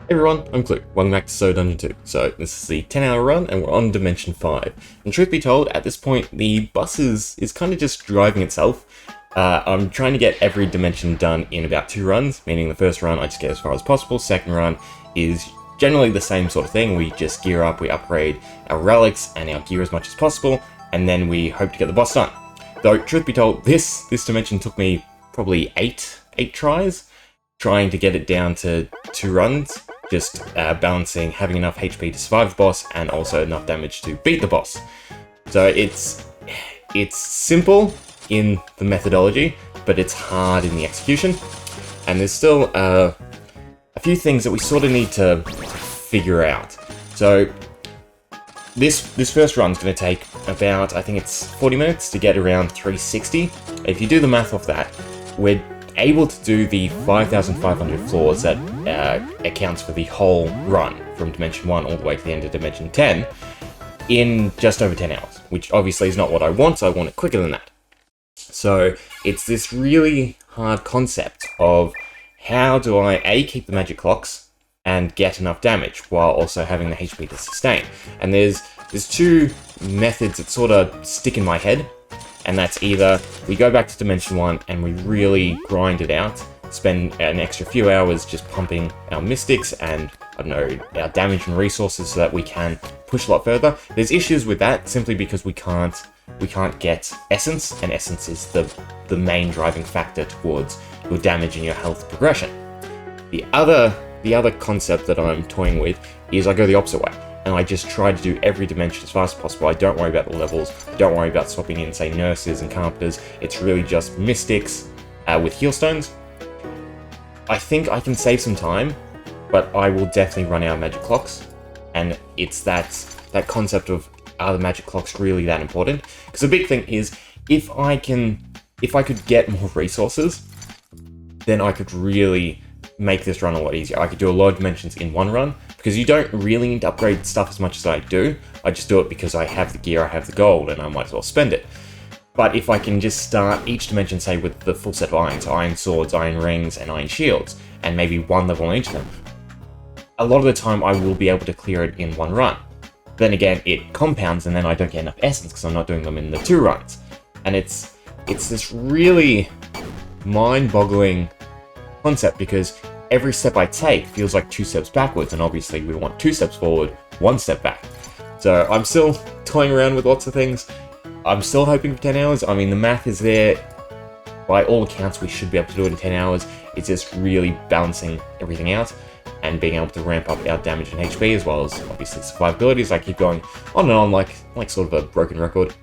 Hey everyone, I'm Clue. Welcome back to So Dungeon 2. So, this is the 10-hour run, and we're on Dimension 5. And truth be told, at this point, the bus is kind of just driving itself. I'm trying to get every dimension done in about 2 runs, meaning the first run I just get as far as possible, second run is generally the same sort of thing. We just gear up, we upgrade our relics and our gear as much as possible, and then we hope to get the boss done. Though, truth be told, this dimension took me probably 8 tries, trying to get it down to 2 runs. Just balancing having enough HP to survive the boss and also enough damage to beat the boss. So it's simple in the methodology, but it's hard in the execution. And there's still a few things that we sort of need to figure out. So this first run is going to take about, I think it's 40 minutes to get around 360. If you do the math off that, we're able to do the 5,500 floors that accounts for the whole run from Dimension 1 all the way to the end of Dimension 10 in just over 10 hours, which obviously is not what I want, so I want it quicker than that. So it's this really hard concept of how do I A, keep the magic clocks and get enough damage while also having the HP to sustain. And there's 2 methods that sort of stick in my head. And that's either we go back to Dimension 1 and we really grind it out, spend an extra few hours just pumping our mystics and, I don't know, our damage and resources so that we can push a lot further. There's issues with that simply because we can't get essence, and essence is the main driving factor towards your damage and your health progression. The other concept that I'm toying with is I go the opposite way. And I just try to do every dimension as fast as possible. I don't worry about the levels, don't worry about swapping in, say, nurses and carpenters. It's really just mystics with heal stones. I think I can save some time, but I will definitely run out of magic clocks. And it's that concept of, are the magic clocks really that important? Because the big thing is, if I could get more resources, then I could really make this run a lot easier. I could do a lot of dimensions in one run, because you don't really need to upgrade stuff as much as I do. I just do it because I have the gear, I have the gold, and I might as well spend it. But if I can just start each dimension, say, with the full set of irons, iron swords, iron rings, and iron shields, and maybe 1 level on each of them, a lot of the time I will be able to clear it in 1 run. Then again, it compounds, and then I don't get enough essence because I'm not doing them in the 2 runs. And it's this really mind-boggling concept, because every step I take feels like 2 steps backwards, and obviously we want 2 steps forward, 1 step back. So I'm still toying around with lots of things. I'm still hoping for 10 hours. I mean, the math is there. By all accounts, we should be able to do it in 10 hours. It's just really balancing everything out and being able to ramp up our damage and HP, as well as obviously survivability, as I keep going on and on like sort of a broken record.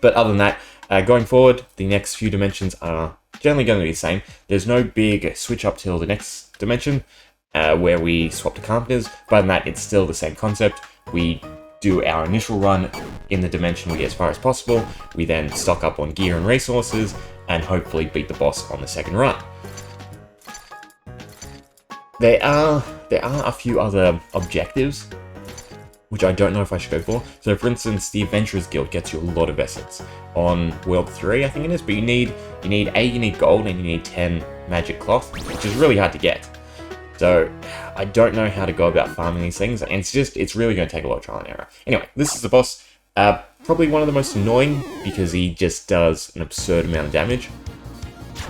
But other than that, going forward, the next few dimensions are generally going to be the same. There's no big switch up till the next dimension where we swap to carpenters, but other than that, it's still the same concept. We do our initial run in the dimension we get as far as possible. We then stock up on gear and resources and hopefully beat the boss on the second run. There are a few other objectives which I don't know if I should go for. So for instance, the Adventurers Guild gets you a lot of essence on World 3, I think it is, but you need gold and you need 10 magic cloth, which is really hard to get. So I don't know how to go about farming these things, and it's really going to take a lot of trial and error. Anyway, this is the boss. Probably one of the most annoying, because he just does an absurd amount of damage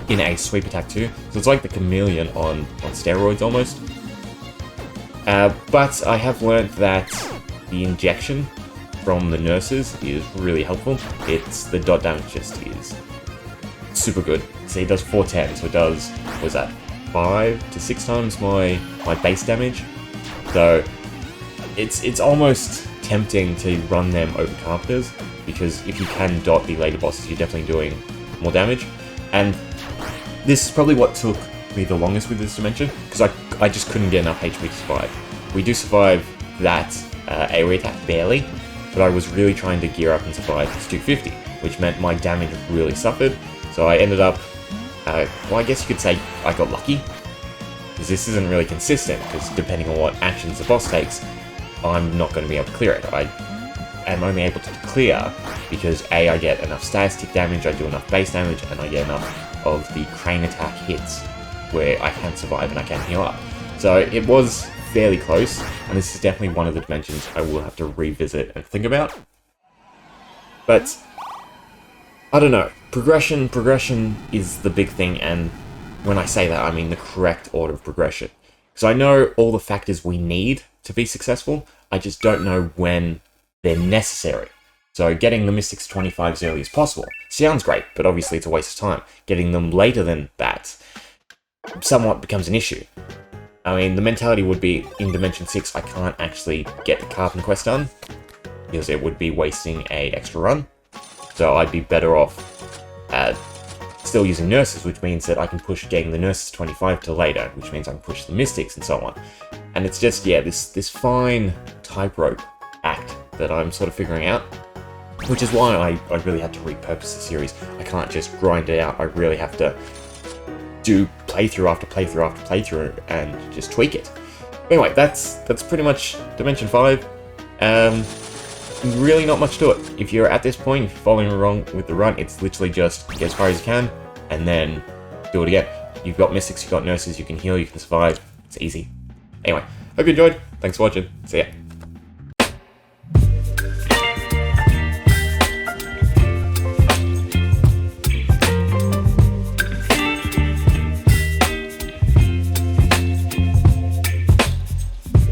in a sweep attack too. So it's like the chameleon on steroids almost. But I have learned that the injection from the nurses is really helpful. The dot damage just is super good. So he does 410, so it does, what was that, 5 to 6 times my base damage. So it's almost tempting to run them over carpenters, because if you can dot the later bosses, you're definitely doing more damage. And this is probably what took me the longest with this dimension, because I just couldn't get enough HP to survive. We do survive that AoE attack barely, but I was really trying to gear up and survive to 250, which meant my damage really suffered. So I ended up, well, I guess you could say I got lucky, because this isn't really consistent, because depending on what actions the boss takes, I'm not going to be able to clear it. I am only able to clear because A, I get enough static damage, I do enough base damage, and I get enough of the crane attack hits where I can survive and I can heal up. So it was fairly close, and this is definitely one of the dimensions I will have to revisit and think about. But I don't know. Progression is the big thing, and when I say that, I mean the correct order of progression. Because I know all the factors we need to be successful, I just don't know when they're necessary. So getting the Mystics 25 as early as possible sounds great, but obviously it's a waste of time. Getting them later than that somewhat becomes an issue. I mean, the mentality would be, in Dimension 6, I can't actually get the Carbon quest done, because it would be wasting a extra run. So I'd be better off still using Nurses, which means that I can push getting the Nurses 25 to later, which means I can push the Mystics and so on. And it's just, yeah, this fine tightrope act that I'm sort of figuring out, which is why I really had to repurpose the series. I can't just grind it out, I really have to do playthrough after playthrough after playthrough and just tweak it. Anyway, that's pretty much Dimension 5. Really not much to it. If you're at this point, if you're following along with the run, it's literally just get as far as you can, and then do it again. You've got Mystics, you've got Nurses, you can heal, you can survive. It's easy. Anyway, hope you enjoyed. Thanks for watching. See ya.